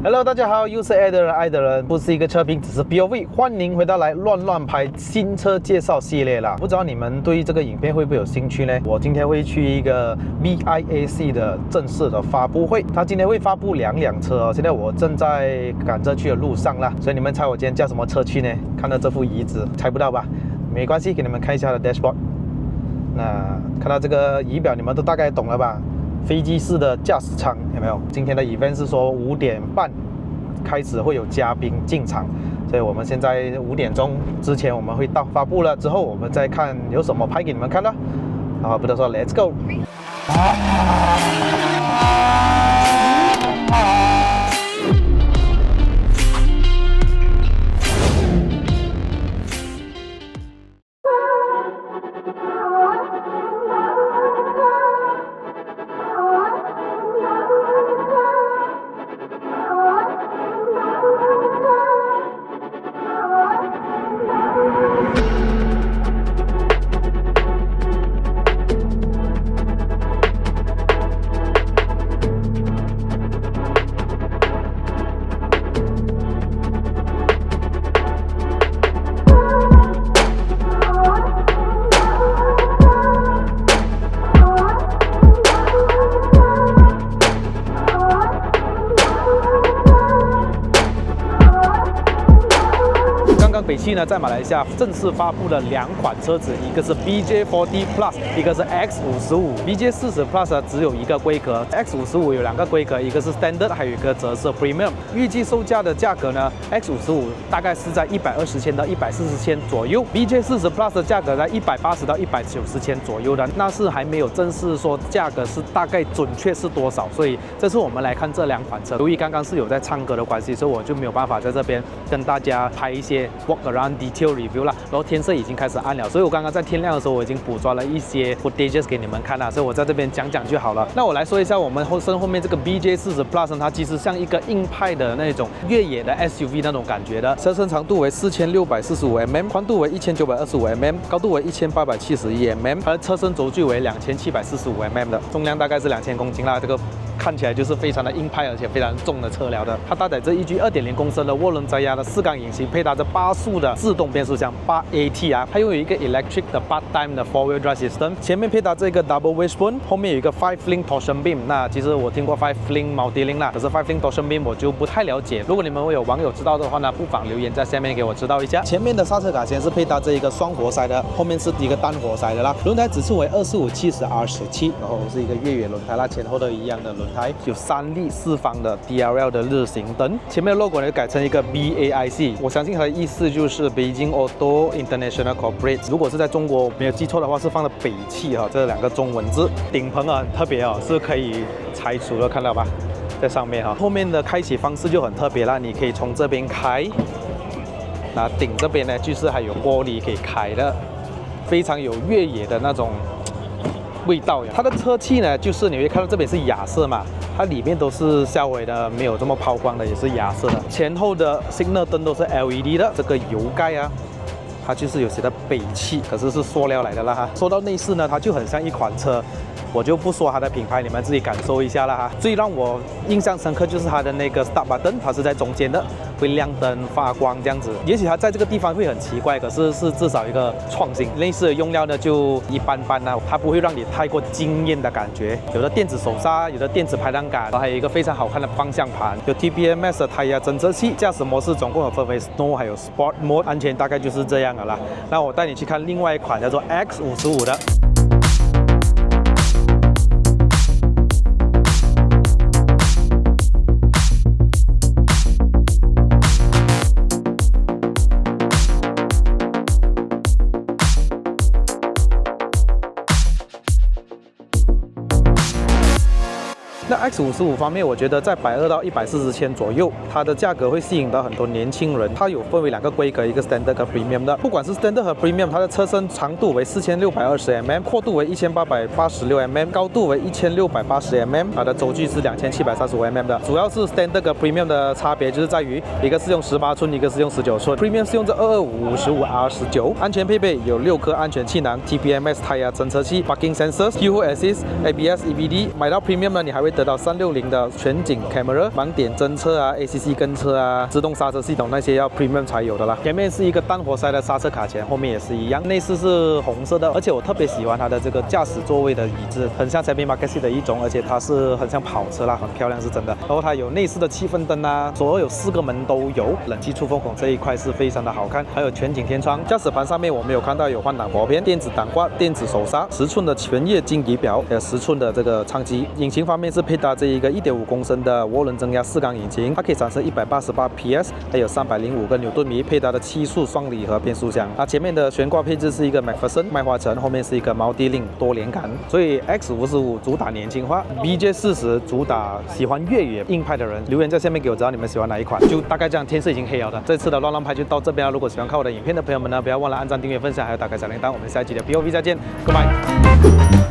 Hello， 大家好，又是爱的人，爱的人不是一个车评，只是 POV。欢迎回到来乱拍新车介绍系列啦。不知道你们对这个影片会不会有兴趣呢？我今天会去一个 BIAC 的正式的发布会，它今天会发布两辆车哦。现在我正在赶着去的路上啦，所以你们猜我今天驾什么车去呢？看到这副椅子，猜不到吧？没关系，给你们看一下它的 dashboard。那看到这个仪表，你们都大概懂了吧？飞机式的驾驶舱有没有？今天的 event 是说5点半开始会有嘉宾进场，所以我们现在5点钟之前我们会到发布了之后，我们再看有什么拍给你们看了。好，不多说 ，Let's go。北汽呢，在马来西亚正式发布了2款车子，一个是 BJ40 Plus， 一个是 X55。BJ40 Plus 呢只有一个规格 ，X55 有2个规格，一个是 Standard， 还有一个则是 Premium。预计售价的价格呢 ，X55 大概是在120千到140千左右 ，BJ40 Plus 的价格在180到190千左右的，那是还没有正式说价格是大概准确是多少，所以这次我们来看这2款车。由于刚刚是有在唱歌的关系，所以我就没有办法在这边跟大家拍一些around detail review 啦，然后天色已经开始暗了，所以我刚刚在天亮的时候我已经捕捉了一些 footages 给你们看了，所以我在这边讲就好了。那我来说一下我们身后面这个 BJ40 Plus 呢，它其实像一个硬派的那种越野的 SUV 那种感觉的，车身长度为4645mm， 宽度为1925mm， 高度为1871mm， 而车身轴距为2745mm 的，重量大概是2000公斤啦，这个看起来就是非常的硬派而且非常重的车辆的。它搭载着一具2.0公升的涡轮增压的4缸引擎，配搭着8速的自动变速箱 8AT 啊，它拥有一个 electric 的 part-time 的 4-wheel drive system， 前面配搭这个 double wishbone， 后面有一个 5-link torsion beam。那其实我听过 5-link multi-link 啦，可是 5-link torsion beam 我就不太了解。如果你们有网友知道的话呢，不妨留言在下面给我知道一下。前面的刹车卡钳是配搭这一个双活塞的，后面是一个单活塞的啦。轮胎指数为2570R17，然后是一个越野轮胎啦，前后都一样的轮胎，有3粒4方的 DRL 的日行灯，前面的 logo 呢改成一个 BAIC， 我相信它的意思就是 Beijing Auto International Corporate。如果是在中国没有记错的话，是放的北汽哈，这2个中文字。顶棚啊很特别哦，是可以拆除的，看到吧？在上面哈，后面的开启方式就很特别啦，你可以从这边开，那顶这边呢就是还有玻璃可以开的，非常有越野的那种味道呀。它的车漆呢，就是你会看到这边是亚色嘛，它里面都是销毁的，没有这么抛光的，也是亚色的。前后的 signal 灯都是 LED 的，这个油盖啊，它就是有写的北汽，可是是塑料来的啦哈。说到内饰呢，它就很像一款车。我就不说它的品牌，你们自己感受一下啦哈。最让我印象深刻就是它的那个 start button， 它是在中间的，会亮灯发光这样子。也许它在这个地方会很奇怪，可是是至少一个创新。内饰的用料呢就一般般啦，它不会让你太过惊艳的感觉。有的电子手刹，有的电子排档杆，还有一个非常好看的方向盘，有 TPMS 的胎压侦测器。驾驶模式总共有分为 Snow 还有 Sport Mode， 安全大概就是这样了啦。那我带你去看另外一款叫做 X55 的。那 X55 方面，我觉得在120到140千左右，它的价格会吸引到很多年轻人。它有分为2个规格，一个 Standard 和 Premium 的。不管是 Standard 和 Premium， 它的车身长度为4620mm， 阔度为1886mm， 高度为1680mm， 它的轴距是2735mm 的。主要是 Standard 和 Premium 的差别就是在于，一个是用18寸，一个是用19寸。Premium 是用这225/55R19。安全配备有6颗安全气囊、TPMS 胎压侦测器、Parking Sensors、Keyless Assist、ABS、EBD。买到 Premium 呢，你还会得到360的全景 camera、盲点侦测啊、ACC 跟车啊、自动刹车系统那些要 premium 才有的啦。前面是一个单活塞的刹车卡钳，后面也是一样。内饰是红色的，而且我特别喜欢它的这个驾驶座位的椅子，很像 Chevy Marquez 的一种，而且它是很像跑车啦，很漂亮是真的。然后它有内饰的气氛灯啊，所有4个门都有，冷气出风口这一块是非常的好看，还有全景天窗。驾驶盘上面我们有看到有换挡拨片、电子挡挂、电子手刹、10寸的全液晶仪表，还有10寸的这个唱机。引擎方面是配搭这一个1.5公升的涡轮增压4缸引擎，它可以产生188 PS， 还有305个牛顿米，配搭的7速双离合变速箱。它前面的悬挂配置是一个 MacPherson 麦花臣，后面是一个Multi-Link 多连杆。所以 X55主打年轻化 ，BJ40主打喜欢越野硬派的人。留言在下面给我知道你们喜欢哪一款。就大概这样，天色已经黑了的。这次的乱拍就到这边了。如果喜欢看我的影片的朋友们呢，不要忘了按赞、订阅、分享，还有打开小铃铛。我们下一集的 POV 再见 ，Goodbye。